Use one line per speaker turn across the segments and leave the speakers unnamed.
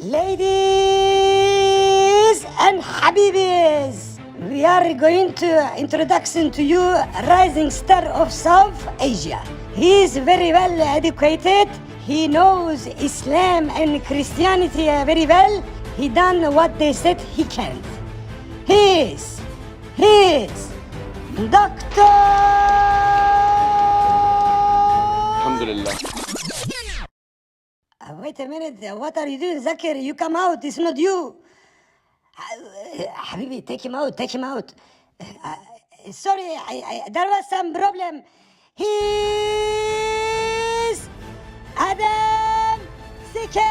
Ladies and Habibis, we are going to introduction to you rising star of South Asia. He is very well educated. He knows Islam and Christianity very well. He done what they said he can't. He is Doctor.
Alhamdulillah.
Wait a minute, what are you doing, Zakir? You come out, it's not you. Habibi, take him out. Sorry, there was some problem. He's Adam Sikar.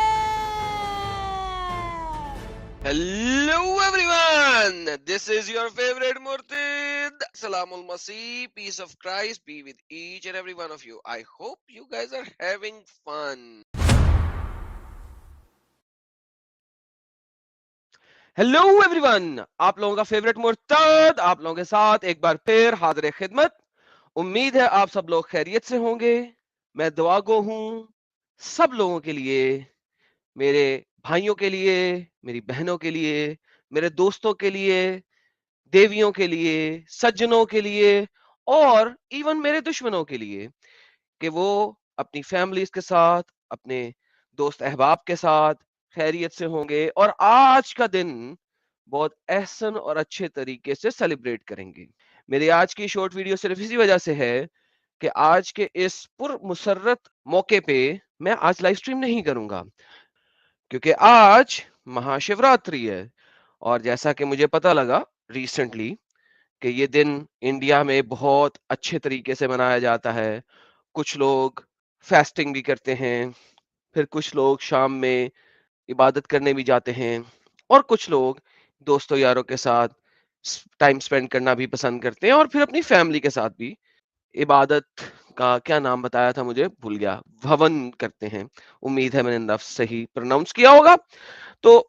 Hello everyone. This is your favorite Murtid. Salamul Masih. Peace of Christ be with each and every one of you. I hope you guys are having fun. Hello everyone, आप लोगों का favourite मुर्तद आप लोगों के साथ एक बार फिर हाजिर खिदमत। उम्मीद है आप सब लोग खैरियत से होंगे। मैं दुआ गो हूं सब लोगों के लिए, मेरे भाइयों के लिए, मेरी बहनों के लिए, मेरे दोस्तों के लिए, देवियों के लिए, सज्जनों के लिए और इवन मेरे दुश्मनों के लिए कि वो अपनी फैमिलीज के साथ, अपने दोस्त अहबाब के साथ खैरियत से होंगे और आज का दिन बहुत एहसन और अच्छे तरीके से सेलिब्रेट करेंगे। मेरी आज की शॉर्ट वीडियो सिर्फ इसी वजह से है कि आज के इस पुरमुसर्रत मौके पे मैं आज लाइव स्ट्रीम नहीं करूंगा क्योंकि आज महाशिवरात्रि है और जैसा कि मुझे पता लगा रिसेंटली कि ये दिन इंडिया में बहुत अच्छे तरीके से मनाया जाता है। कुछ लोग फास्टिंग भी करते हैं, फिर कुछ लोग शाम में इबादत करने भी जाते हैं और कुछ लोग दोस्तों यारों के साथ टाइम स्पेंड करना भी पसंद करते हैं और फिर अपनी फैमिली के साथ भी इबादत का क्या नाम बताया था मुझे भूल गया, भवन करते हैं। उम्मीद है मैंने लफ्ज सही प्रोनाउंस किया होगा। तो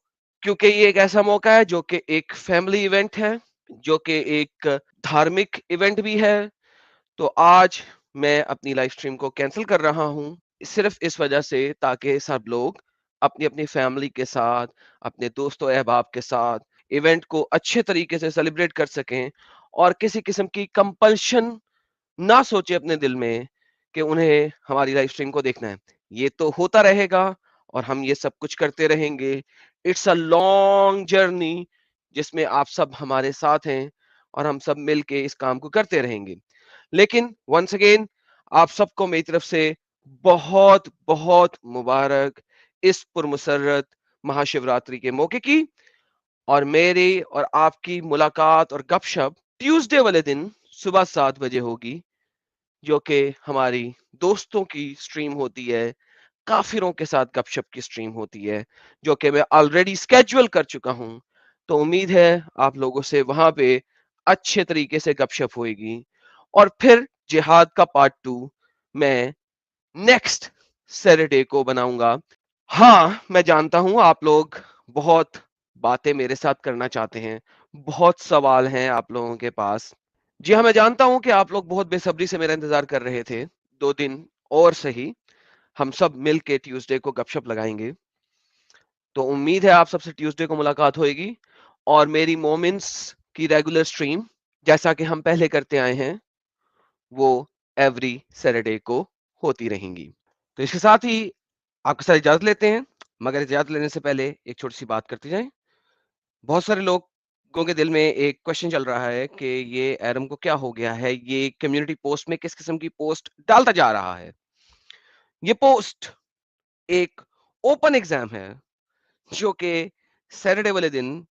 क्योंकि ये एक ऐसा मौका है जो कि एक फैमिली इवेंट है, जो कि एक धार्मिक इवेंट भी है, तो आज मैं अपनी लाइव स्ट्रीम को कैंसिल कर रहा हूं सिर्फ इस वजह से ताकि सब लोग अपनी अपनी फैमिली के साथ, अपने दोस्तों अहबाब के साथ इवेंट को अच्छे तरीके से सेलिब्रेट कर सकें और किसी किस्म की कंपल्शन ना सोचे अपने दिल में कि उन्हें हमारी लाइव स्ट्रीम को देखना है। ये तो होता रहेगा और हम ये सब कुछ करते रहेंगे। इट्स अ लॉन्ग जर्नी जिसमें आप सब हमारे साथ हैं और हम सब मिलके इस काम को करते रहेंगे। लेकिन वंस अगेन आप सबको मेरी तरफ से बहुत बहुत मुबारक इस पुरमुसर्रत महाशिवरात्रि के मौके की। और मेरी और आपकी मुलाकात और गपशप ट्यूसडे वाले दिन सुबह 7 बजे होगी, जो कि हमारी दोस्तों की स्ट्रीम होती है, काफिरों के साथ गपशप की स्ट्रीम होती है, जो कि मैं ऑलरेडी स्केड्यूल कर चुका हूं। तो उम्मीद है आप लोगों से वहां पे अच्छे तरीके से गपशप होएगी और फिर जिहाद का पार्ट 2 मैं नेक्स्ट सैटरडे को बनाऊंगा। हाँ, मैं जानता हूं आप लोग बहुत बातें मेरे साथ करना चाहते हैं, बहुत सवाल हैं आप लोगों के पास। जी हाँ, मैं जानता हूं कि आप लोग बहुत बेसब्री से मेरा इंतजार कर रहे थे। 2 दिन और सही, हम सब मिल के ट्यूसडे को गपशप लगाएंगे। तो उम्मीद है आप सबसे ट्यूसडे को मुलाकात होएगी और मेरी मोमेंट्स की रेगुलर स्ट्रीम जैसा कि हम पहले करते आए हैं वो एवरी सैटरडे को होती रहेंगी। तो इसके साथ ही आपके साथ इजाजत लेते हैं, मगर इजाजत लेने से पहले एक छोटी सी बात करते जाएं। बहुत सारे लोगों के दिल में एक क्वेश्चन चल रहा है कि ये एरम को क्या हो गया है, ये कम्युनिटी पोस्ट में किस किस्म की पोस्ट डालता जा रहा है। ये पोस्ट एक ओपन एग्जाम है जो कि सैटरडे वाले दिन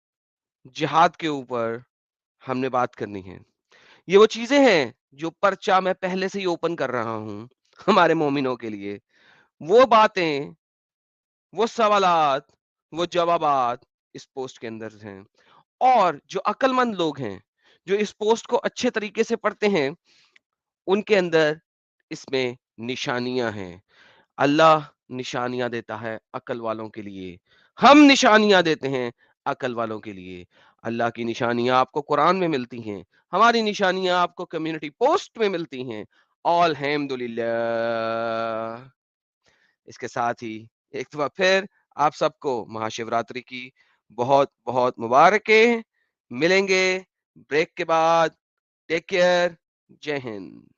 जिहाद के ऊपर हमने बात करनी है। ये वो चीजें हैं जो पर्चा मैं पहले से ही ओपन कर रहा हूं हमारे मोमिनों के लिए। वो बातें, वो सवालात, वो जवाबात इस पोस्ट के अंदर हैं और जो अक्लमंद लोग हैं जो इस पोस्ट को अच्छे तरीके से पढ़ते हैं उनके अंदर इसमें निशानियां हैं। अल्लाह निशानियां देता है अकल वालों के लिए, हम निशानियां देते हैं अकल वालों के लिए। अल्लाह की निशानियां आपको कुरान में मिलती हैं, हमारी निशानियां आपको कम्युनिटी पोस्ट में मिलती हैं। अल्हम्दुलिल्लाह। इसके साथ ही एक दफा फिर آپ سب کو مہاشیوراتری کی بہت بہت مبارکیں. ملیں گے بریک کے بعد. Take care. جے ہند.